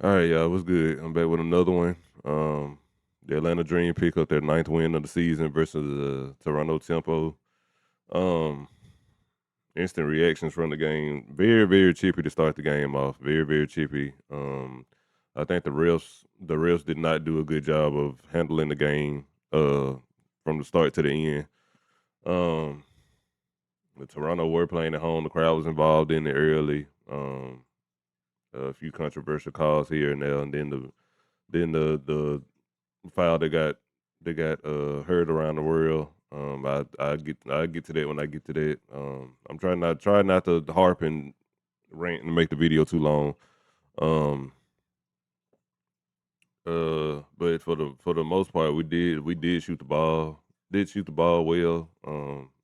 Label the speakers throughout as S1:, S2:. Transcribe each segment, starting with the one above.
S1: All right, y'all. What's good? I'm back with another one. Um, the Atlanta Dream pick up their ninth win of the season versus the Toronto Tempo. Um, instant reactions from the game. Very, very chippy to start the game off. Very, very chippy. I think the refs did not do a good job of handling the game from the start to the end. Um, the Toronto were playing at home. The crowd was involved in it early. A few controversial calls here and there, and then the foul that got heard around the world. I get to that when I get to that. I'm trying not to harp and rant and make the video too long. Um, but for the most part, we did shoot the ball. Did shoot the ball well.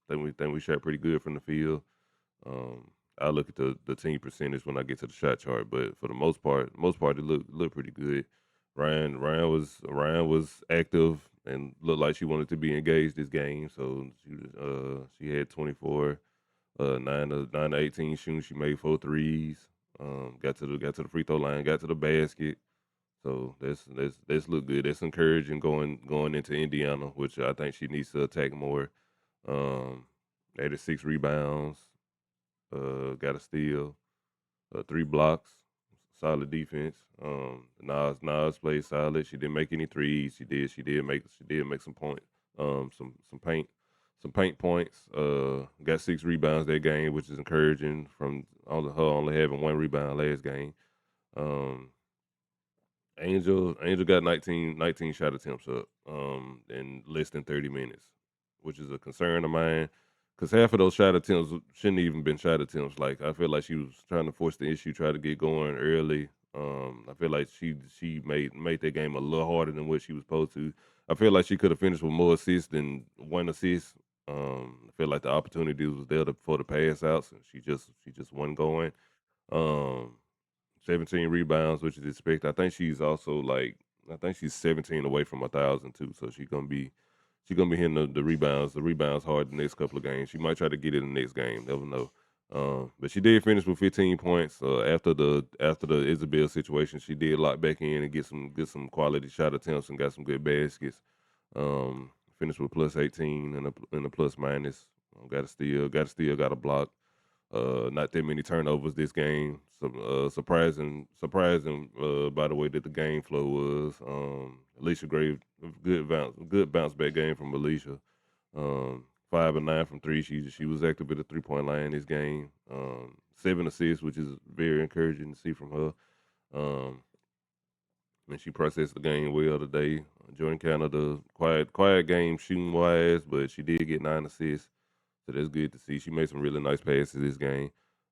S1: Think we shot pretty good from the field. Um, I look at the team percentage when I get to the shot chart, but for the most part, it looked pretty good. Ryan was active and looked like she wanted to be engaged this game. So she had 24, 9 to 18 shooting. She made 4 threes. Got to the free throw line. Got to the basket. So that's look good. That's encouraging going into Indiana, which I think she needs to attack more. Um, 86 rebounds, got a steal, 3 blocks, solid defense. Nas played solid. She didn't make any threes. She did make some paint points. Got 6 rebounds that game, which is encouraging from only having 1 rebound last game. Um, Angel got 19 shot attempts up in less than 30 minutes, which is a concern of mine. Because half of those shot attempts shouldn't even been shot attempts. Like I feel like she was trying to force the issue, try to get going early. I feel like she made that game a little harder than what she was supposed to. I feel like she could have finished with more assists than 1 assist. I feel like the opportunity was there for the pass outs, and she just wasn't going. Um, 17 rebounds, which is expected. I think she's 17 away from 1,000 too. So she's gonna be hitting the rebounds hard the next couple of games. She might try to get it in the next game. Never know. But she did finish with 15 points. After the Isabelle situation, she did lock back in and get some quality shot attempts and got some good baskets. Finished with plus 18 and a plus minus. Got a block. Not that many turnovers this game. Some surprising. By the way that the game flow was. Allisha Gray, good bounce back game from Allisha. 5 and 9 from three. She was active at the 3 point line this game. 7 assists, which is very encouraging to see from her. Um, and she processed the game well today. Jordan Canada, quiet game shooting wise, but she did get 9 assists. So that's good to see. She made some really nice passes this game.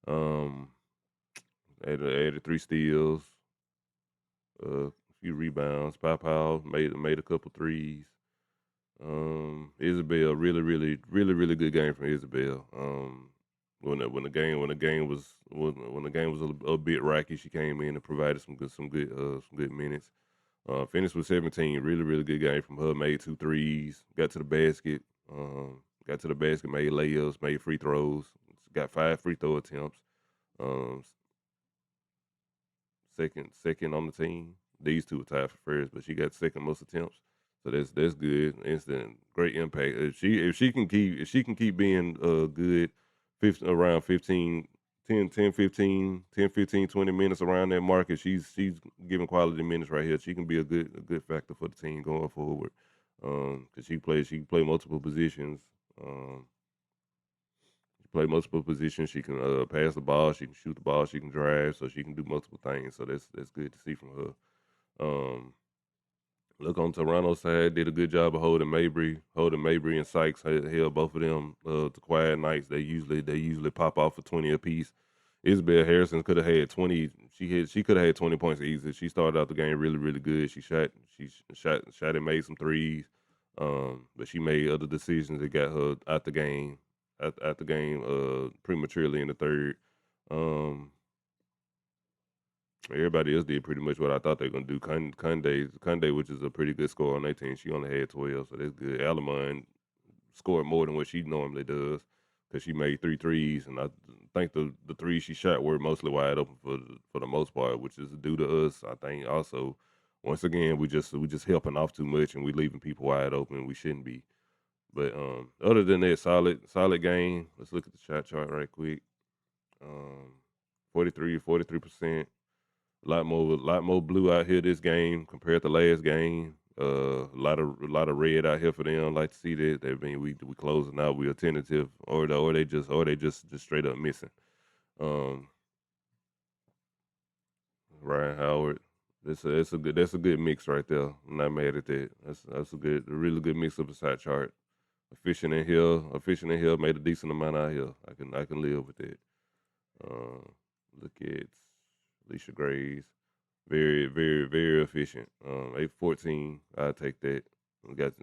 S1: Um, added 3 steals, a few rebounds. Pow made a couple threes. Isabelle, really good game from Isabelle. When the game was a bit rocky, she came in and provided some good minutes. Finished with 17. Really good game from her. Made 2 threes. Got to the basket. Made layups. Made free throws. Got 5 free throw attempts. Um, second on the team. These two were tied for first, but she got second most attempts. So that's good. Instant great impact. If she can keep being good, 15, around 15, 10, 10, 15, 10, 15, 20 minutes around that market, she's giving quality minutes right here. She can be a good factor for the team going forward. Because she can play multiple positions. Um, play multiple positions. She can pass the ball. She can shoot the ball. She can drive. So she can do multiple things. So that's good to see from her. Look on Toronto's side, did a good job of holding Mabry and Sykes. Held both of them to quiet nights. They usually pop off for 20 apiece. Isabelle Harrison could have had 20. She could have had 20 points easily. She started out the game really good. She shot and made some threes. But she made other decisions that got her out the game prematurely in the third. Um, Everybody else did pretty much what I thought they were gonna do. Kunde, which is a pretty good score on their team, she only had 12, so that's good. Alamon scored more than what she normally does. because she made 3 threes, and I think the threes she shot were mostly wide open for the most part, which is due to us. I think also, once again, we just helping off too much, and we leaving people wide open. We shouldn't be. But other than that, solid game. Let's look at the shot chart right quick. Um, 43%. A lot more blue out here this game compared to last game. A lot of red out here for them. Like to see that. They mean we closing out. We attentive, or they just straight up missing. Um, Rhyne Howard. That's a good mix right there. I'm not mad at that. A really good mix of a side chart. Efficient in here, made a decent amount out here. I can live with that. Um, Look at Allisha Gray's. Very, very, very efficient. 814. I take that. Got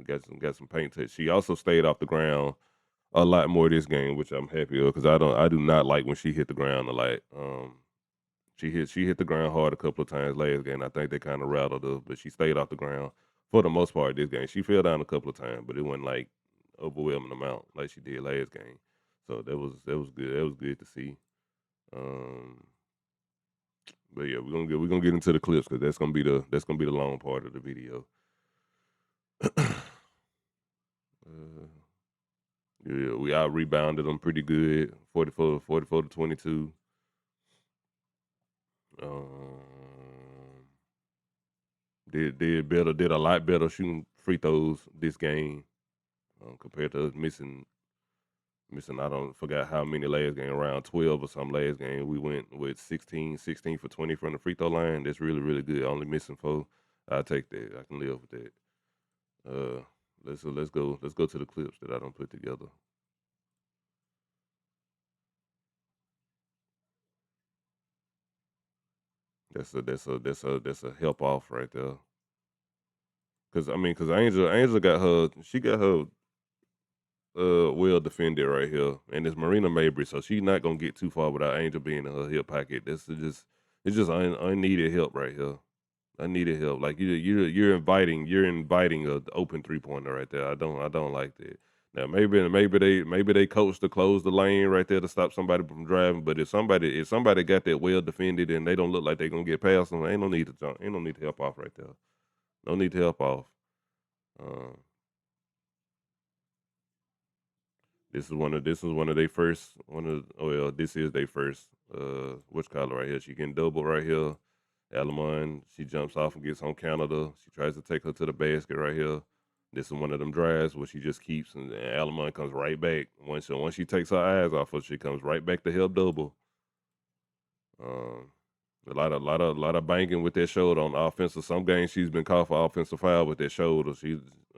S1: some paint touch. She also stayed off the ground a lot more this game, which I'm happy with because I do not like when she hit the ground a lot. She hit the ground hard a couple of times last game. I think they kind of rattled her, but she stayed off the ground for the most part this game. She fell down a couple of times, but it wasn't like overwhelming amount like she did last game. So that was good. That was good to see. Um, but yeah, we're gonna get into the clips because that's gonna be the long part of the video. uh, yeah, we out rebounded them pretty good, 44 to 22. Um, did a lot better shooting free throws this game compared to us missing. I don't forgot how many last game, around 12 or something last game. We went with 16 for 20 from the free throw line. That's really really good. Only missing 4. I take that. I can live with that. Uh, let's go to the clips that I don't put together. That's a help off right there. Cause Angel got her well defended right here, and it's Marina Mabry, so she's not gonna get too far without Angel being in her hip pocket. It's just unneeded help right here. Unneeded help. Like you're inviting a open 3-pointer right there. I don't like that. Now maybe they coach to close the lane right there to stop somebody from driving. But if somebody got that well defended and they don't look like they're gonna get past them, ain't no need to jump. Ain't no need to help off right there. No need to help off. Uh, this is one of their first one of oh well, this is their first which color right here. She getting double right here. Alamon, she jumps off and gets on Canada. She tries to take her to the basket right here. This is one of them drives where she just keeps and Alamon comes right back. Once she takes her eyes off her, she comes right back to help double. Um, a lot of banking with that shoulder on offensive. Some games she's been called for offensive foul with that shoulder.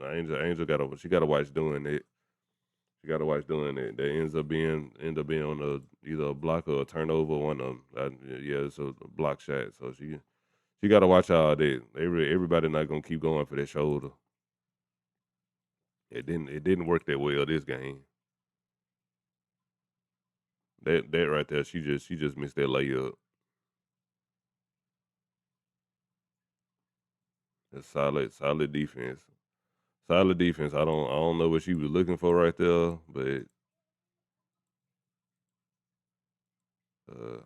S1: Angel gotta watch doing it. She gotta watch doing it. That ends up being on either a block or a turnover. One of them. Yeah, it's a block shot. So she gotta watch all that. Everybody not gonna keep going for that shoulder. It didn't work that well this game. That right there, she just missed that layup. That's solid defense. Solid defense. I don't know what she was looking for right there, but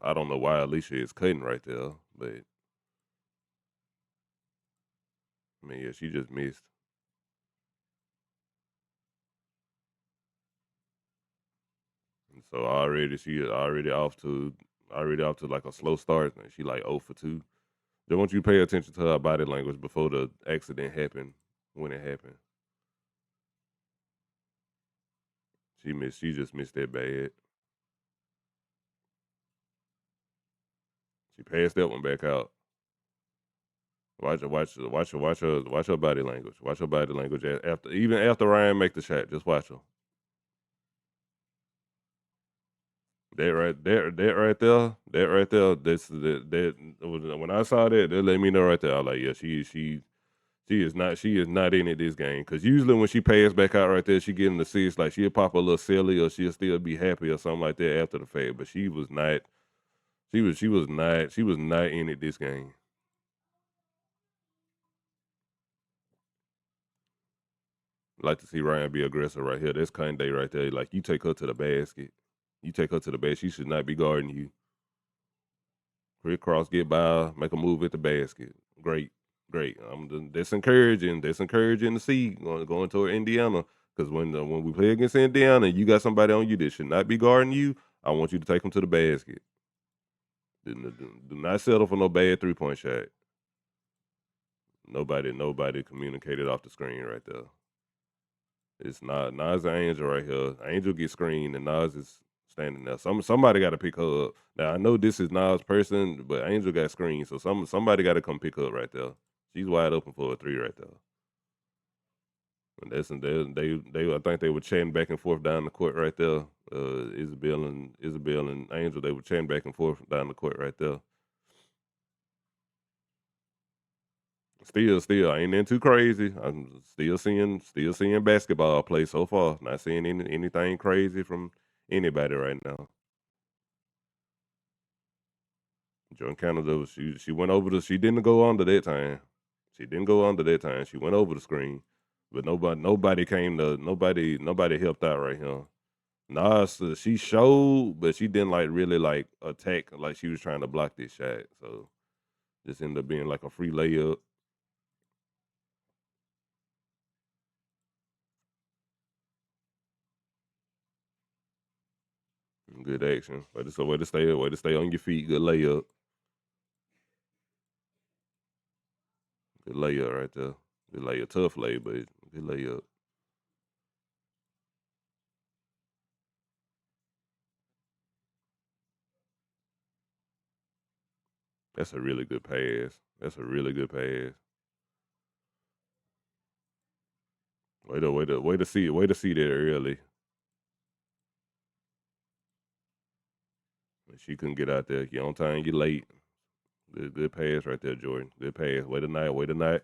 S1: I don't know why Alicia is cutting right there. But I mean, yeah, she just missed. And so she is already off to like a slow start, and she like 0 for 2. Then want you pay attention to her body language before the accident happened. When it happened, she just missed that bad. She passed that one back out. Watch her body language. Watch her body language even after Ryan make the shot. Just watch her. That right there. When I saw that let me know right there. I was like, yeah, she is not in it this game. Cause usually when she pass back out right there, she get an assist. Like she'll pop a little silly or she'll still be happy or something like that after the fact. But she was not. She was not in it this game. Like to see Ryan be aggressive right here. That's Kanye right there. Like you take her to the basket. You take her to the basket. She should not be guarding you. Crisscross, get by, make a move at the basket. Great, great. That's encouraging. That's encouraging to see going toward Indiana. Because when we play against Indiana, and you got somebody on you that should not be guarding you. I want you to take them to the basket. Do not settle for no bad 3-point shot. Nobody communicated off the screen right there. It's not Nas and Angel right here. Angel gets screened and Nas is standing there. Somebody got to pick her up. Now I know this is Nas' person, but Angel got screened, so somebody got to come pick her up right there. She's wide open for a 3 right there. And they I think they were chatting back and forth down the court right there. Isabelle and Angel, they were chatting back and forth down the court right there. Still, I ain't in too crazy. I'm still seeing basketball play so far. Not seeing anything crazy from anybody right now. Join Canada, she went over she didn't go under that time. She didn't go under that time. She went over the screen, but nobody helped out right here. Nas, she showed, but she didn't like really like attack like she was trying to block this shot. So this ended up being like a free layup. Good action. But it's a way to stay on your feet. Good layup. Good layup right there. Good layup. Tough lay, but good layup. That's a really good pass. That's a really good pass. Way to see that early. She couldn't get out there. You on time, you late. Good pass right there, Jordan. Good pass. Way to not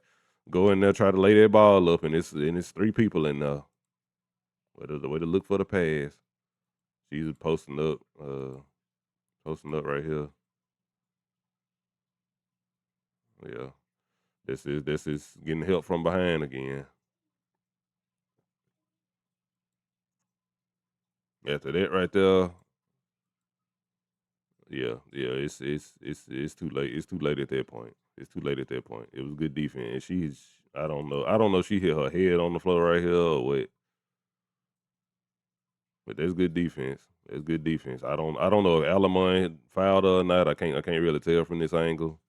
S1: go in there, try to lay that ball up, and it's 3 people in there. Way to look for the pass. She's posting up right here. Yeah. This is getting help from behind again. After that right there, yeah, it's too late. It's too late at that point. It's too late at that point. It was good defense. I don't know if she hit her head on the floor right here or what. But that's good defense. That's good defense. I don't know if Alamon fouled her or not. I can't really tell from this angle.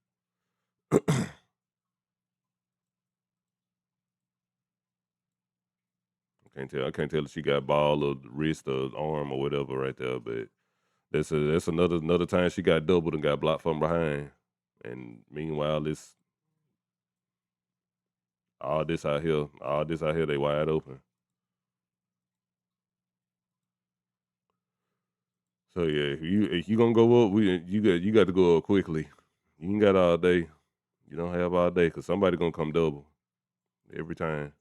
S1: I can't tell if she got ball or wrist or arm or whatever right there. But that's another time she got doubled and got blocked from behind. And meanwhile, it's all this out here, they wide open. So yeah, if you gonna go up, you got to go up quickly. You ain't got all day. You don't have all day because somebody gonna come double every time.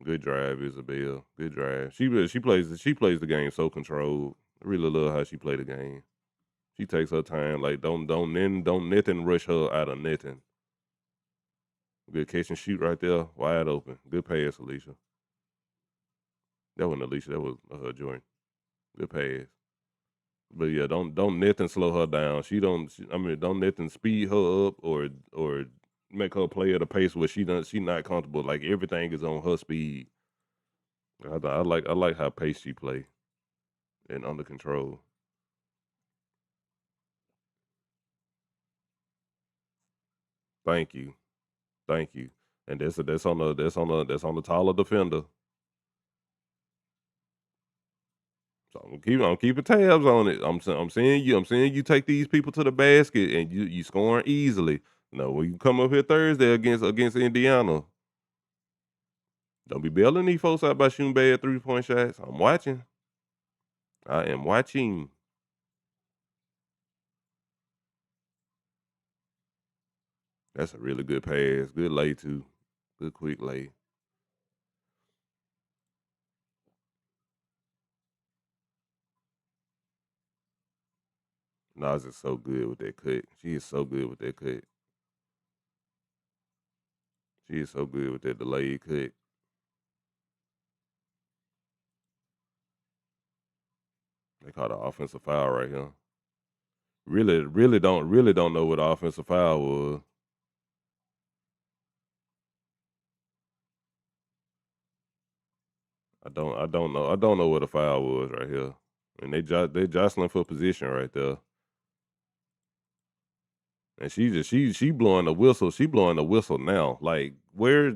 S1: Good drive, Isabelle. Good drive. She plays the game so controlled. I really love how she play the game. She takes her time. Like don't nothing rush her out of nothing. Good catch and shoot right there, wide open. Good pass, Alicia. That wasn't Alicia. That was Jordan. Good pass. But yeah, don't nothing slow her down. Don't nothing speed her up or make her play at a pace where she not comfortable. Like everything is on her speed. I like how pace she play and under control. Thank you, thank you. And that's on the taller defender. So I'm keeping tabs on it. I'm seeing you take these people to the basket and you scoring easily. No, when you come up here Thursday against Indiana, don't be bailing these folks out by shooting bad 3-point shots. I'm watching. I am watching. That's a really good pass. Good lay too. Good quick lay. Nas is so good with that cut. She is so good with that cut. She is so good with that delayed cut. They caught an offensive foul right here. Really don't know what the offensive foul was. I don't know what the foul was right here. And they jostling for position right there. And she blowing the whistle. She blowing the whistle now. Like where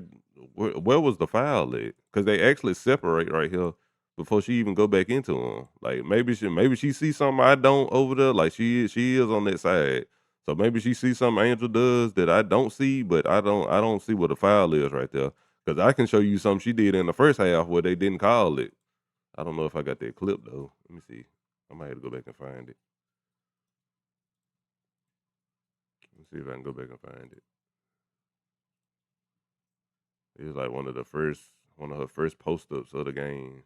S1: was the foul at? Because they actually separate right here before she even go back into him. Like maybe she sees something I don't over there. Like she is on that side. So maybe she sees something Angel does that I don't see, but I don't see what the foul is right there. Because I can show you something she did in the first half where they didn't call it. I don't know if I got that clip though. Let me see. I might have to go back and find it. Let's see if I can go back and find it. It was like one of her first post ups of the game.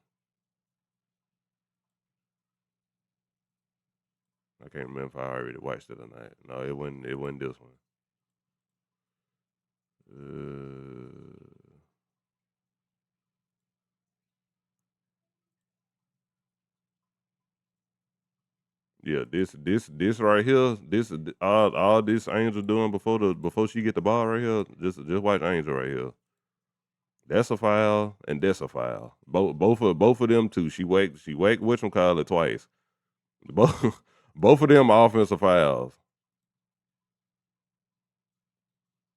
S1: I can't remember if I already watched it or not. No, it wasn't. It wasn't this one. Uh, yeah, this right here. All this Angel doing before she get the ball right here. Just watch Angel right here. That's a foul and that's a foul. Both of them too. She whacked whatchamacallit twice. Both both of them offensive fouls.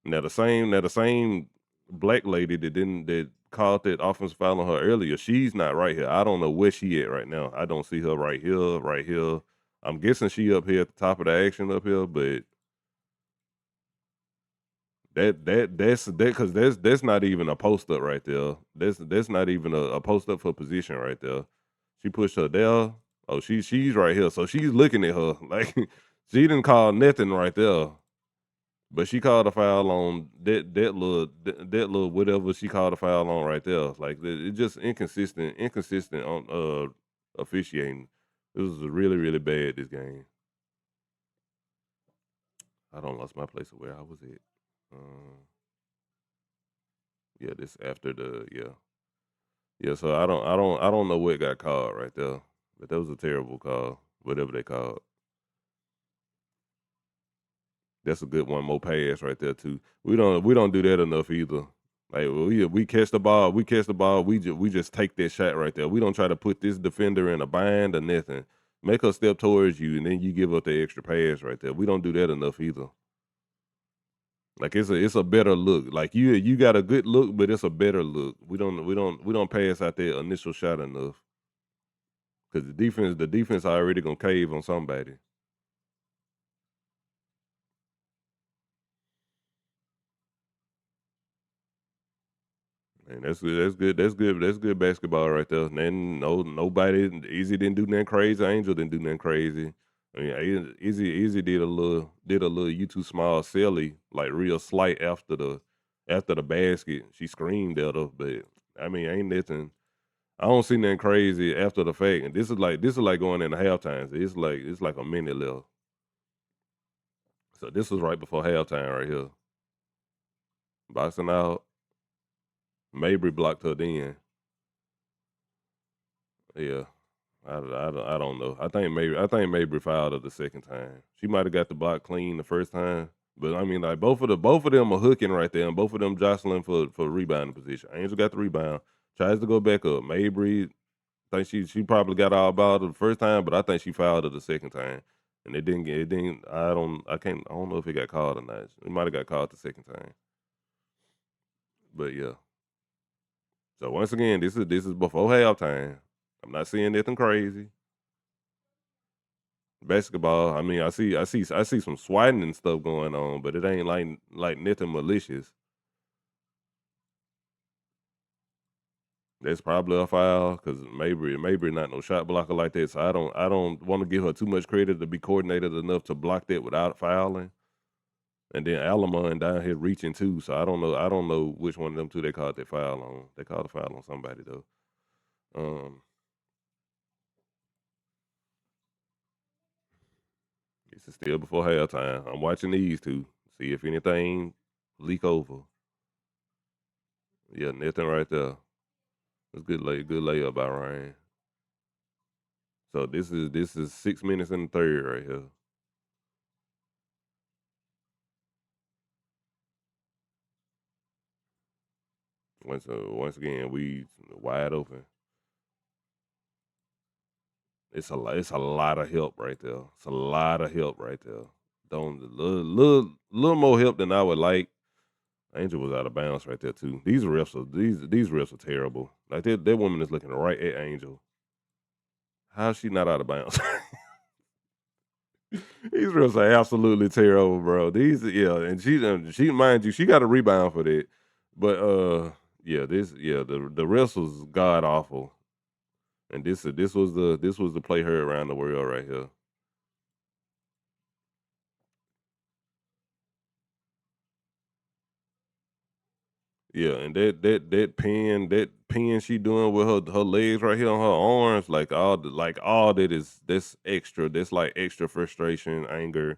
S1: Now the same black lady that called that offensive foul on her earlier, she's not right here. I don't know where she at right now. I don't see her right here, right here. I'm guessing she up here at the top of the action up here, but that's because that's not even a post up right there. That's not even a post up for position right there. She pushed her there. Oh, she's right here. So she's looking at her. Like she didn't call nothing right there. But she called a foul on that little whatever she called a foul on right there. Like it's just inconsistent on officiating. It was really really bad this game. I don't lost my place of where I was at. Yeah, this after the yeah. So I don't know what got called right there, but that was a terrible call. Whatever they called. That's a good one more pass right there too. We don't do that enough either. Like we catch the ball, we just take that shot right there. We don't try to put this defender in a bind or nothing. Make her step towards you, and then you give up the extra pass right there. We don't do that enough either. Like it's a better look. Like you got a good look, but it's a better look. We don't pass out that initial shot enough because the defense already gonna cave on somebody. And that's good. That's good. That's good. That's good basketball right there. And then nobody Easy didn't do nothing crazy. Angel didn't do nothing crazy. I mean, Easy did a little you too small silly like real slight after the basket. She screamed at her, but I mean, ain't nothing. I don't see nothing crazy after the fact. And this is like going into halftime. So it's like a minute left. So this was right before halftime right here. Boxing out. Mabry blocked her then. Yeah. I don't know. I think maybe fouled her the second time. She might have got the block clean the first time, but I mean, like both of them are hooking right there, and both of them jostling for rebounding position. Angel got the rebound, tries to go back up. Mabry, think she probably got all about it the first time, but I think she fouled her the second time, and it didn't. I don't know if it got called or not. It might have got called the second time, but yeah. So once again, this is before halftime. I'm not seeing nothing crazy. Basketball, I mean, I see some swatting and stuff going on, but it ain't like nothing malicious. That's probably a foul because maybe not no shot blocker like that. So I don't want to give her too much credit to be coordinated enough to block that without fouling. And then Alamon down here reaching too. So I don't know which one of them two they called that foul on. They called a foul on somebody though. Um, this is still before halftime. I'm watching these two, see if anything leak over. Yeah, nothing right there. It's good layup by Ryan. So this is 6 minutes in the third right here. Once again, we wide open. It's a lot of help right there. It's a lot of help right there. Don't little more help than I would like. Angel was out of bounds right there too. These refs are terrible. Like that woman is looking right at Angel. How is she not out of bounds? These refs are absolutely terrible, bro. And she mind you, she got a rebound for that. But the refs was god awful. And this was the play her around the world right here. Yeah, and that pin she doing with her legs right here on her arms, like all that's extra. That's like extra frustration, anger,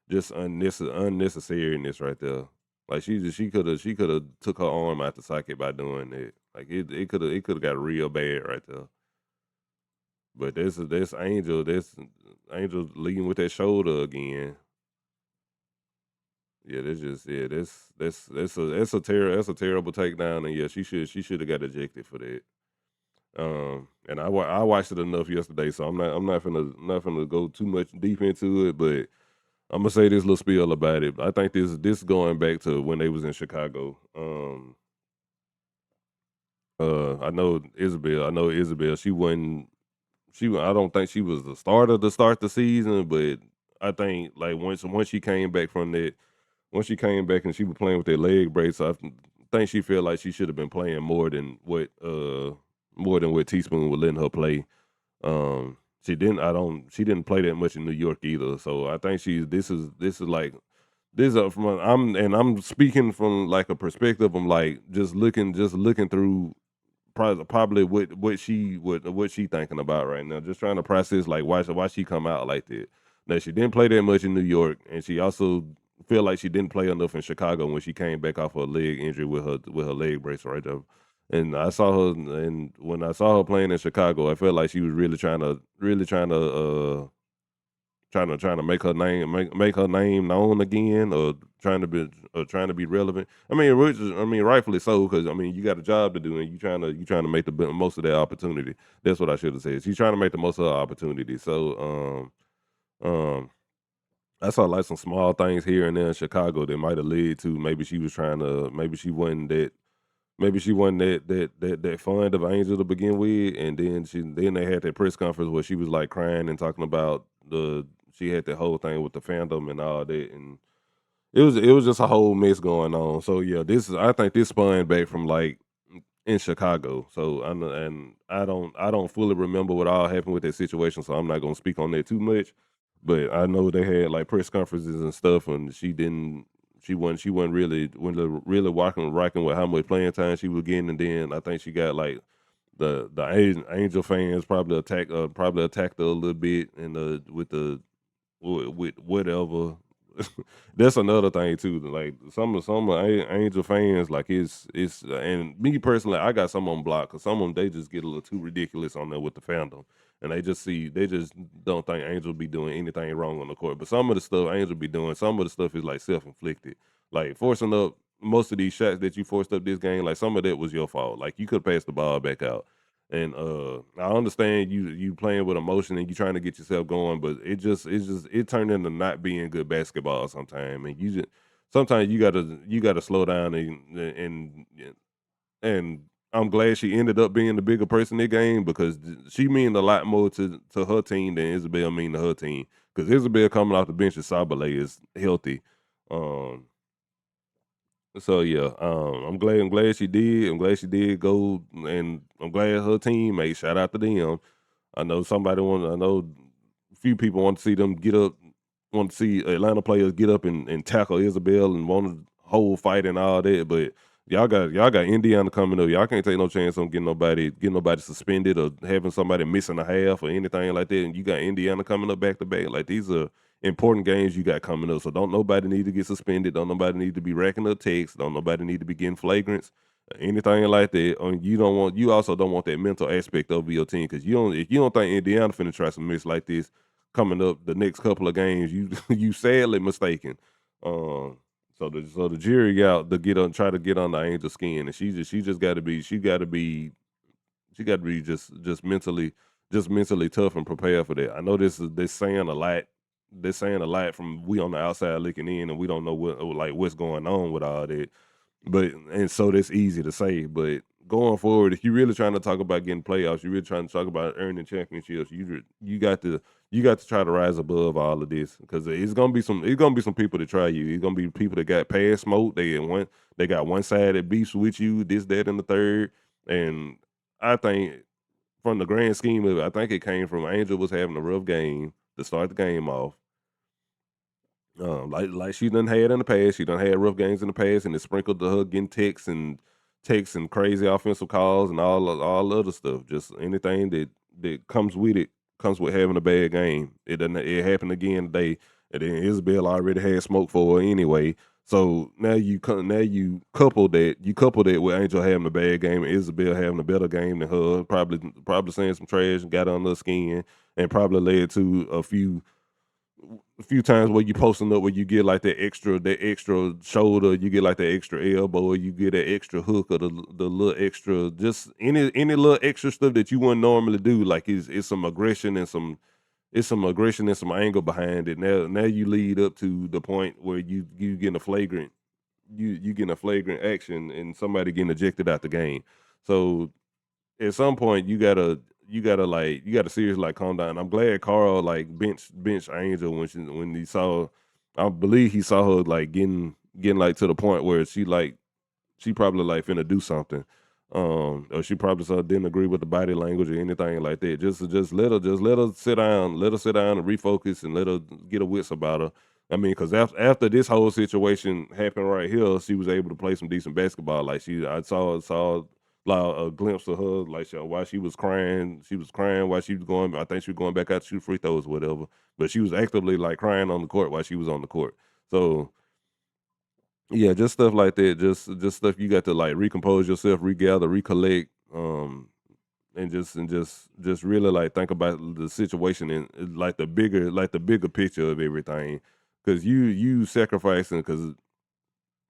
S1: just unnecessariness right there. Like she could have took her arm out the socket by doing that. Like it could have got real bad right there. But that's Angel. That's Angel leading with that shoulder again. Yeah, that's a terrible takedown, and yeah, she should have got ejected for that. And I watched it enough yesterday, so I'm not finna go too much deep into it, but I'm gonna say this little spiel about it. I think this going back to when they was in Chicago. I know Isabelle. I don't think she was the starter to start the season, but I think like once she came back from that. Once she came back and she was playing with that leg brace, I think she felt like she should have been playing more than what Teaspoon would letting her play. She didn't play that much in New York either. So I think this is like this from I'm speaking from like a perspective. I'm like just looking through probably what she thinking about right now. Just trying to process like why she come out like that. Now she didn't play that much in New York, and she also feel like she didn't play enough in Chicago when she came back off her leg injury with her leg brace right there. And when I saw her playing in Chicago, I felt like she was really trying to make her name known again, or trying to be relevant. I mean, rightfully so, because I mean, you got a job to do, and you trying to make the most of that opportunity. That's what I should have said. She's trying to make the most of her opportunity. So I saw like some small things here and there in Chicago that might have led to maybe she wasn't that fond of Angel to begin with, and then they had that press conference where she was like crying and talking about she had that whole thing with the fandom and all that, and it was just a whole mess going on. So yeah, I think this spun back from like in Chicago. So and I don't fully remember what all happened with that situation, so I'm not gonna speak on that too much. But I know they had like press conferences and stuff, and she wasn't really rocking with how much playing time she was getting, and then I think she got like the Angel fans probably attacked her a little bit, and with whatever. That's another thing too. Like some of Angel fans, like and me personally, I got some on block because some of them they just get a little too ridiculous on there with the fandom, and they just don't think Angel be doing anything wrong on the court. But some of the stuff Angel be doing, some of the stuff is like self inflicted, like forcing up most of these shots that you forced up this game. Like some of that was your fault. Like you could pass the ball back out. And I understand you playing with emotion and you trying to get yourself going, but it turned into not being good basketball sometimes. And sometimes you gotta slow down and I'm glad she ended up being the bigger person in the game because she mean a lot more to her team than Isabel mean to her team. Because Isabel coming off the bench at Sabale is healthy. Um, so yeah, I'm glad she did. I'm glad she did go, and I'm glad her teammates. Shout out to them. I know a few people want to see them get up, want to see Atlanta players get up and tackle Isabel and want to hold fight and all that. But y'all got Indiana coming up. Y'all can't take no chance on getting nobody suspended or having somebody missing a half or anything like that. And you got Indiana coming up back to back. Like these are important games you got coming up. So don't nobody need to get suspended. Don't nobody need to be racking up takes. Don't nobody need to be getting flagrants. anything like that. You also don't want that mental aspect of your team because if you don't think Indiana finna try some mess like this coming up the next couple of games, you you sadly mistaken. Um, so the jury out to try to get on the Angel skin, and she just got to be just mentally tough and prepared for that. I know this saying a lot. This saying a lot from we on the outside looking in, and we don't know what's going on with all that. But and so that's easy to say. But going forward, if you're really trying to talk about getting playoffs, you're really trying to talk about earning championships. You got to try to rise above all of this because it's gonna be some people that try you. It's gonna be people that got past smoke. They got one side that beefs with you, this, that, and the third. And I think from the grand scheme of it, I think it came from Angel was having a rough game to start the game off. Like she done had in the past. She done had rough games in the past, and it sprinkled to her getting texts and crazy offensive calls and all the other stuff. Just anything that comes with it comes with having a bad game. It happened again today, and then Isabel already had smoke for her anyway. So now you couple that with Angel having a bad game and Isabel having a better game than her, probably saying some trash and got on her skin, and probably led to a few times where you posting up where you get like that extra shoulder, you get like that extra elbow, or you get that extra hook or the little extra, just any little extra stuff that you wouldn't normally do. Like it's some aggression and some anger behind it. Now you lead up to the point where you getting a flagrant you getting a flagrant action and somebody getting ejected out the game. So at some point you gotta seriously like calm down. I'm glad Carl like bench Angel when he saw, I believe he saw her like getting like to the point where she probably like finna do something. Or she probably didn't agree with the body language or anything like that. Just let her sit down and refocus and let her get her wits about her. I mean, because after this whole situation happened right here, she was able to play some decent basketball. Like I saw like a glimpse of her, like while she was crying. She was crying while she was going. I think she was going back out to shoot free throws, or whatever. But she was actively like crying on the court while she was on the court. So yeah, just stuff like that. Just stuff you got to like recompose yourself, regather, recollect, and just really like think about the situation and like the bigger picture of everything. Cause you sacrificing because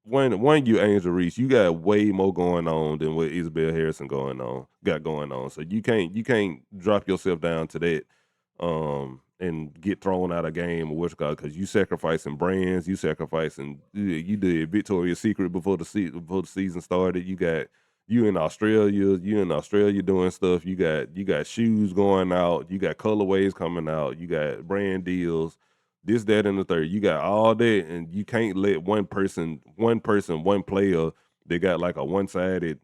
S1: one you Angel Reese, you got way more going on than what Isabelle Harrison got going on. So you can't drop yourself down to that and get thrown out of game or what's called because you sacrificing brands, you did Victoria's Secret before the season started. You in Australia doing stuff. You got shoes going out, you got colorways coming out, you got brand deals, this, that, and the third. You got all that, and you can't let one player they got like a one sided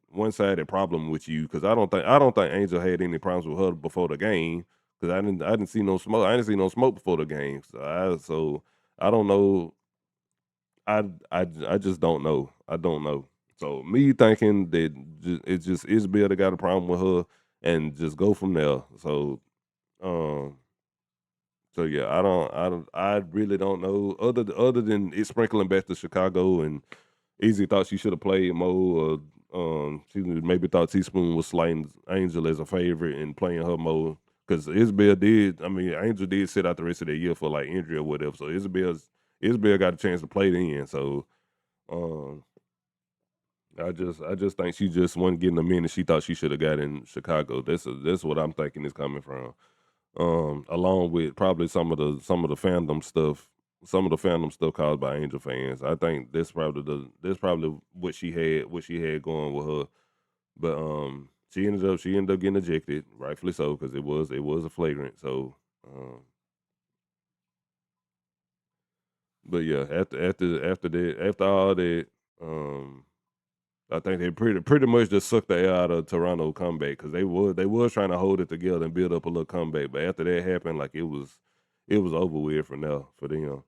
S1: problem with you because I don't think Angel had any problems with her before the game because I didn't see no smoke. I didn't see no smoke before the game. So I don't know. I just don't know. I don't know. So me thinking that it's just Isabel that got a problem with her and just go from there. Um so yeah, I really don't know. Other than it sprinkling back to Chicago and Easy thought she should have played more. She maybe thought Teaspoon was slighting Angel as a favorite and playing her more because Isabel did. I mean, Angel did sit out the rest of the year for like injury or whatever. So Isabel got a chance to play then. So um, I just think she just wasn't getting the minute she thought she should have got in Chicago. That's what I'm thinking is coming from. Along with probably some of the fandom stuff caused by Angel fans. I think that's probably what she had going with her. But she ended up getting ejected, rightfully so, because it was a flagrant. So, um, but yeah, after all that, um, I think they pretty much just sucked the air out of Toronto comeback because they was trying to hold it together and build up a little comeback, but after that happened, like it was over with for now for them.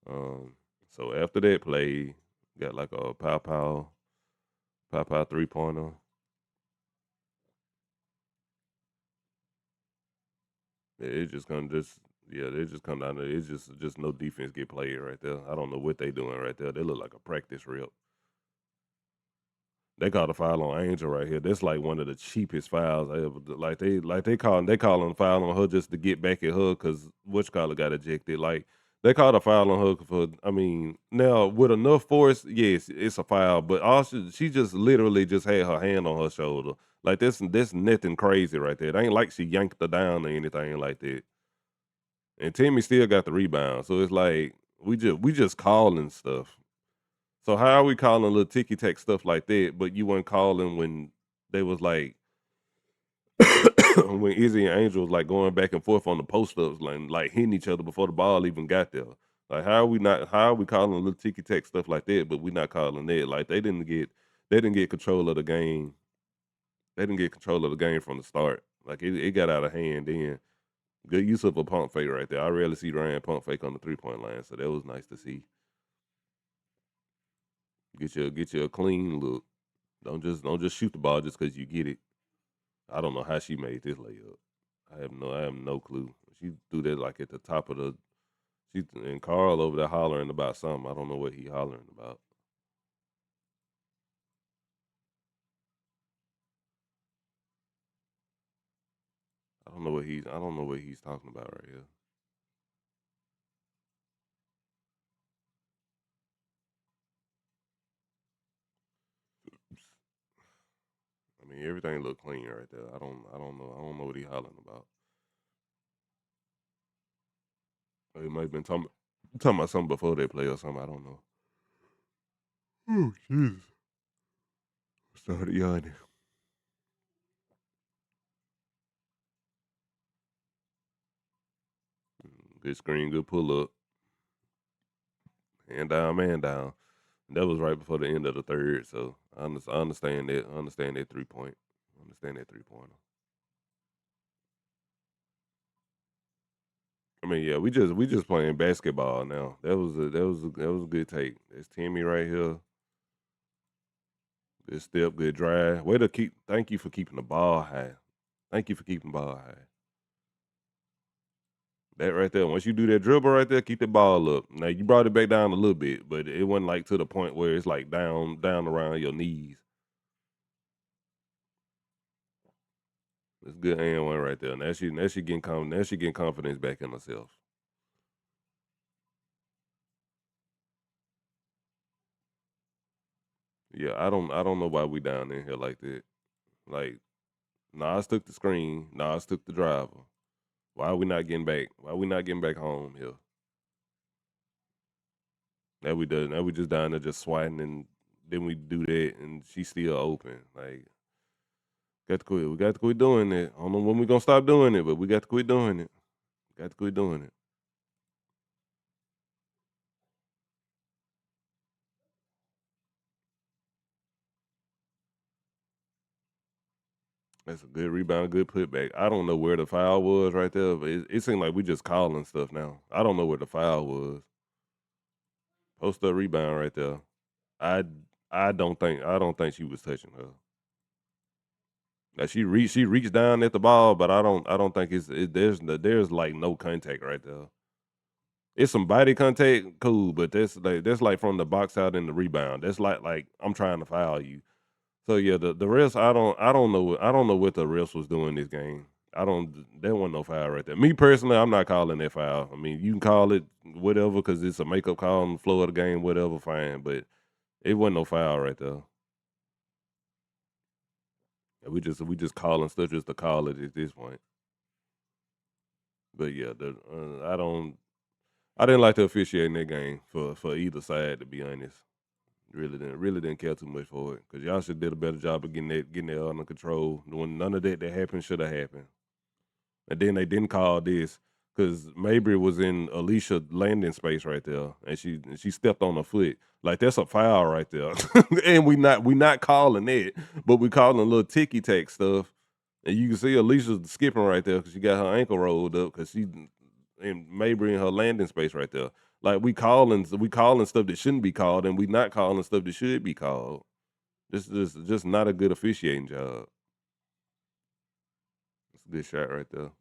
S1: Um, so after that play, got like a pow 3-pointer. It just kind of just yeah, they just come down there. It's just no defense get played right there. I don't know what they doing right there. They look like a practice rep. They called a foul on Angel right here. That's like one of the cheapest fouls I ever did. They calling a foul on her just to get back at her because whatchamacallit got ejected. Like they called a foul on her for. I mean, now with enough force, yes, it's a foul. But also, she just literally just had her hand on her shoulder. Like this nothing crazy right there. It ain't like she yanked her down or anything like that. And Timmy still got the rebound. So it's like we just calling stuff. So how are we calling little ticky tack stuff like that, but you weren't calling when they was like when Izzy and Angel was like going back and forth on the post ups, like hitting each other before the ball even got there. Like how are we calling little ticky tack stuff like that, but we not calling that? Like they didn't get control of the game. They didn't get control of the game from the start. Like it got out of hand then. Good use of a pump fake right there. I rarely see Ryan pump fake on the 3-point line, so that was nice to see. Get you a clean look. Don't just shoot the ball just because you get it. I don't know how she made this layup. I have no clue. She threw that like at the top of the. And Carl over there hollering about something. I don't know what he hollering about. I don't know what he's talking about right here. I mean, everything looked clean right there. I don't know what he hollering about. He might have been talking about something before they play or something. I don't know. Oh Jesus! Started yawning. Good screen, good pull up, hand down, man down. That was right before the end of the third, so I understand that. I understand that 3 point. I understand that 3 pointer. I mean, yeah, we just playing basketball now. That was a good take. It's Timmy right here. Good step, good drive. Way to keep. Thank you for keeping the ball high. Thank you for keeping the ball high. That right there. Once you do that dribble right there, keep the ball up. Now you brought it back down a little bit, but it wasn't like to the point where it's like down around your knees. It's good and one right there. Now she getting confidence back in herself. Yeah, I don't know why we down in here like that. Like Nas took the screen, Nas took the driver. Why are we not getting back? Why are we not getting back home here? Now we just down there just swatting and then we do that and she's still open. Like got to quit. We got to quit doing it. I don't know when we gonna stop doing it, but we got to quit doing it. Got to quit doing it. That's a good rebound, good putback. I don't know where the foul was right there, but it seemed like we just calling stuff now. I don't know where the foul was. Post up rebound right there. I I don't think she was touching her. Like she reached down at the ball, but I don't think there's like no contact right there. It's some body contact, cool, but that's like from the box out in the rebound. That's like I'm trying to foul you. So yeah, the refs I don't know what the refs was doing this game. I don't there wasn't no foul right there. Me personally, I'm not calling that foul. I mean, you can call it whatever because it's a makeup call on the floor of the game, whatever, fine. But it wasn't no foul right there. We just calling stuff just to call it at this point. But yeah, I didn't like the officiating that game for either side to be honest. Really didn't care too much for it because y'all should did a better job of getting that under control. When none of that happened should have happened, and then they didn't call this because Mabry was in Alicia landing space right there, and she stepped on her foot. Like that's a foul right there, and we not calling it, but we calling a little ticky tack stuff. And you can see Alicia skipping right there because she got her ankle rolled up because she and Mabry in her landing space right there. Like we calling stuff that shouldn't be called, and we not calling stuff that should be called. This is just not a good officiating job. It's a good shot right there.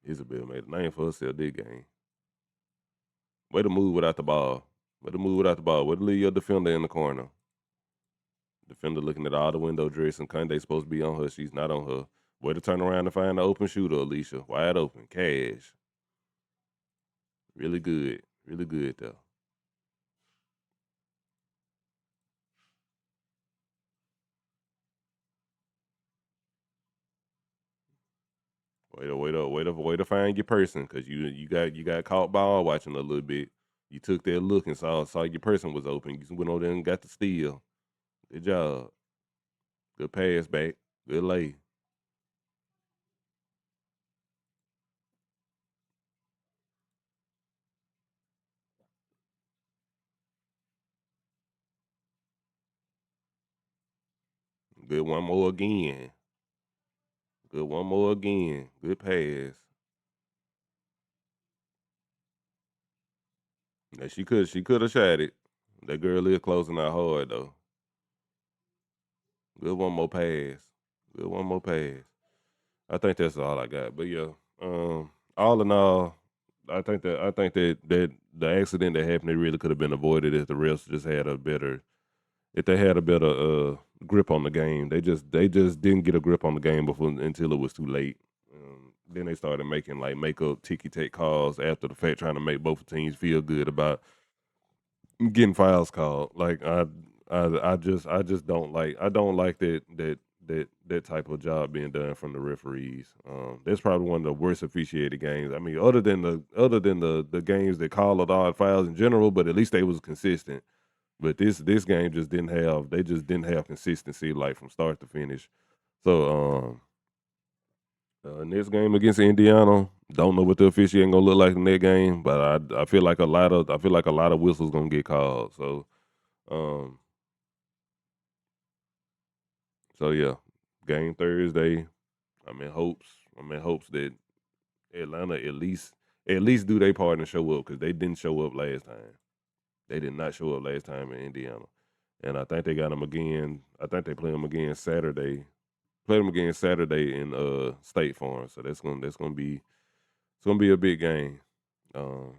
S1: Isabelle made a name for herself this game. Way to move without the ball. Way to move without the ball. Way to leave your defender in the corner. Defender looking at all the window dress and Kunde supposed to be on her. She's not on her. Way to turn around and find the open shooter, Allisha. Wide open. Cash. Really good. Really good though. Way to find your person because you got caught ball watching a little bit. You took that look and saw your person was open. You went over there and got the steal. Good job. Good pass back. Good lay. Good one more again. Good one more again. Good pass. Now she could have shot it. That girl is closing out hard though. Good one more pass. Good one more pass. I think that's all I got. But yeah, all in all, I think that the accident that happened, it really could have been avoided if the refs just had a better, if they had a better grip on the game. They just didn't get a grip on the game before until it was too late. Then they started making like make up ticky tack calls after the fact, trying to make both teams feel good about getting fouls called. Like I just don't like that type of job being done from the referees. That's probably one of the worst officiated games. I mean, other than the games that call it odd fouls in general, but at least they was consistent. But this game just didn't have consistency like from start to finish. So next game against Indiana, don't know what the officiating gonna look like in that game, but I feel like a lot of whistles gonna get called. Um so yeah, game Thursday. I'm in hopes. I'm in hopes that Atlanta at least do their part and show up because they didn't show up last time. They did not show up last time in Indiana, and I think they got them again. I think they play them again Saturday. Play them again Saturday in State Farm. So that's gonna be a big game. Um,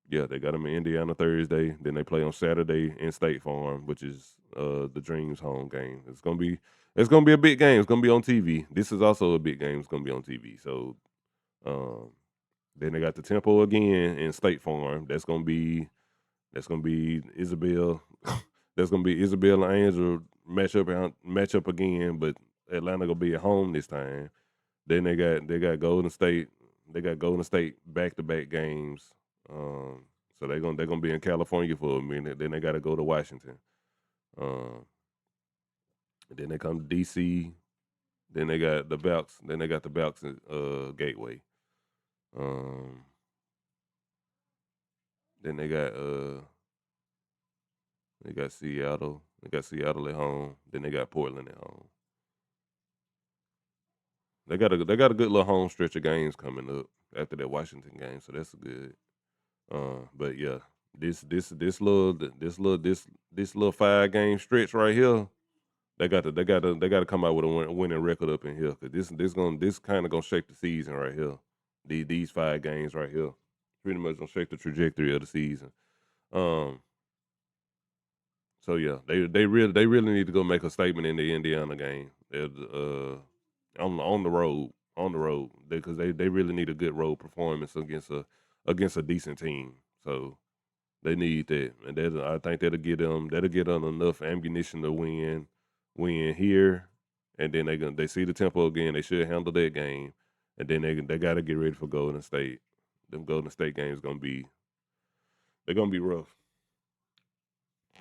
S1: yeah, they got them in Indiana Thursday. Then they play on Saturday in State Farm, which is the Dreams home game. It's gonna be a big game. It's gonna be on TV. This is also a big game. It's gonna be on TV. So um, then they got the Tempo again in State Farm. That's gonna be Isabelle. That's gonna be Isabelle and Angel match up again, but Atlanta gonna be at home this time. Then they got Golden State. They got Golden State back to back games. Um, so they're gonna be in California for a minute. Then they got to go to Washington. Um, then they come to DC. Then they got the Belks. Then they got the Belks Gateway. Um, then they got Seattle. They got Seattle at home. Then they got Portland at home. They got a good little home stretch of games coming up after that Washington game, so that's good. But yeah, this little 5 game stretch right here, they got to come out with a winning record up in here because this kind of gonna shake the season right here. These 5 games right here, pretty much gonna shake the trajectory of the season. Um, so yeah, they really need to go make a statement in the Indiana game. On the road because they really need a good road performance against a decent team. So they need that, and I think that'll get them enough ammunition to win here, and then they see the tempo again. They should handle that game, and then they got to get ready for Golden State. Them Golden State games they're gonna be rough.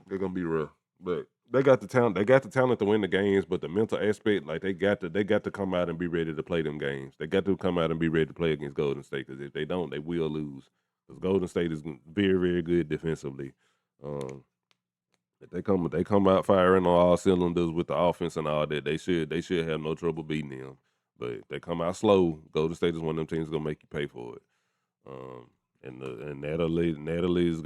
S1: They're gonna be rough, but they got the talent. They got the talent to win the games, but the mental aspect, like they got to come out and be ready to play them games. They got to come out and be ready to play against Golden State because if they don't, they will lose. Because Golden State is very very good defensively. Um, if they come out firing on all cylinders with the offense and all that, they should have no trouble beating them. But if they come out slow, Golden State is one of them teams gonna make you pay for it. Um, and Natalie is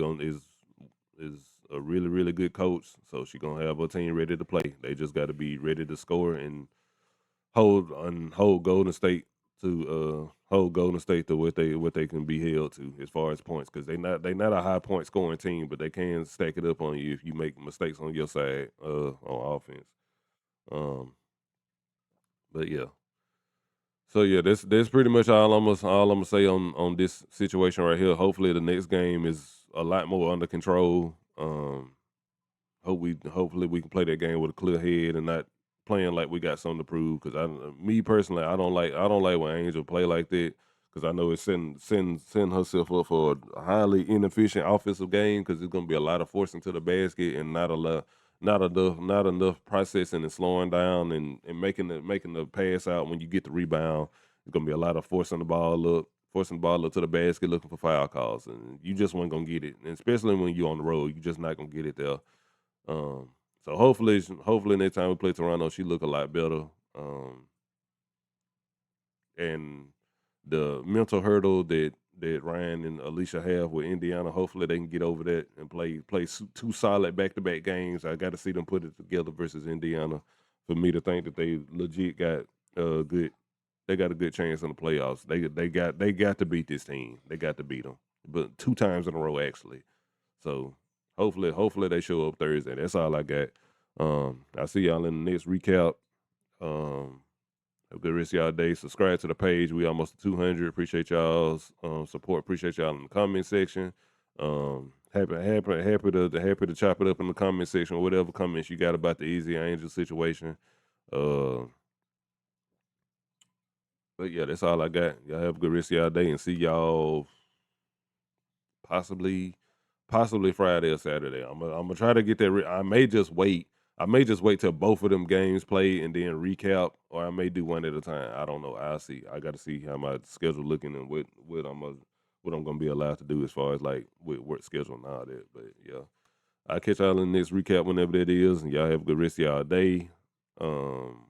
S1: a really really good coach, so she gonna have her team ready to play. They just got to be ready to score and hold Golden State to hold Golden State to what they can be held to as far as points, because they not a high point scoring team, but they can stack it up on you if you make mistakes on your side on offense. Um, but yeah, so yeah, that's pretty much all I'm gonna say on this situation right here. Hopefully, the next game is a lot more under control. Hopefully we can play that game with a clear head and not playing like we got something to prove. Because me personally, I don't like when Angel play like that, because I know it's setting herself up for a highly inefficient offensive game, because it's gonna be a lot of forcing to the basket and not enough processing and slowing down and making the pass out when you get the rebound. It's gonna be a lot of forcing the ball up to the basket, looking for foul calls, and you just weren't gonna get it. And especially when you're on the road, you just not gonna get it there. Um, so hopefully next time we play Toronto, she look a lot better. And the mental hurdle that Ryan and Allisha have with Indiana, hopefully they can get over that and play two solid back to back games. I got to see them put it together versus Indiana for me to think that they legit got good. They got a good chance in the playoffs. They got to beat this team. They got to beat them, but 2 times in a row actually. So hopefully they show up Thursday. That's all I got. I'll see y'all in the next recap. Have a good rest of y'all day. Subscribe to the page. We almost 200. Appreciate y'all's support. Appreciate y'all in the comment section. Happy to chop it up in the comment section. Whatever comments you got about the Easy Angel situation. Uh, but yeah, that's all I got. Y'all have a good rest of y'all day, and see y'all possibly Friday or Saturday. I'm gonna try to get that. I may just wait. I may just wait till both of them games play and then recap, or I may do one at a time. I don't know. I'll see. I got to see how my schedule looking and what I'm gonna be allowed to do as far as like with work schedule and all that. But yeah, I'll catch y'all in the next recap whenever that is, and y'all have a good rest of y'all day. Um,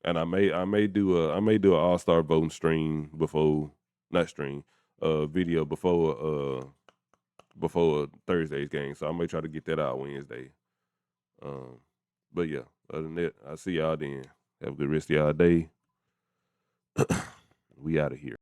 S1: and I may do an All-Star voting stream before, not stream, video before Thursday's game. So I may try to get that out Wednesday. Um, but yeah, other than that, I'll see y'all then. Have a good rest of y'all day. We out of here.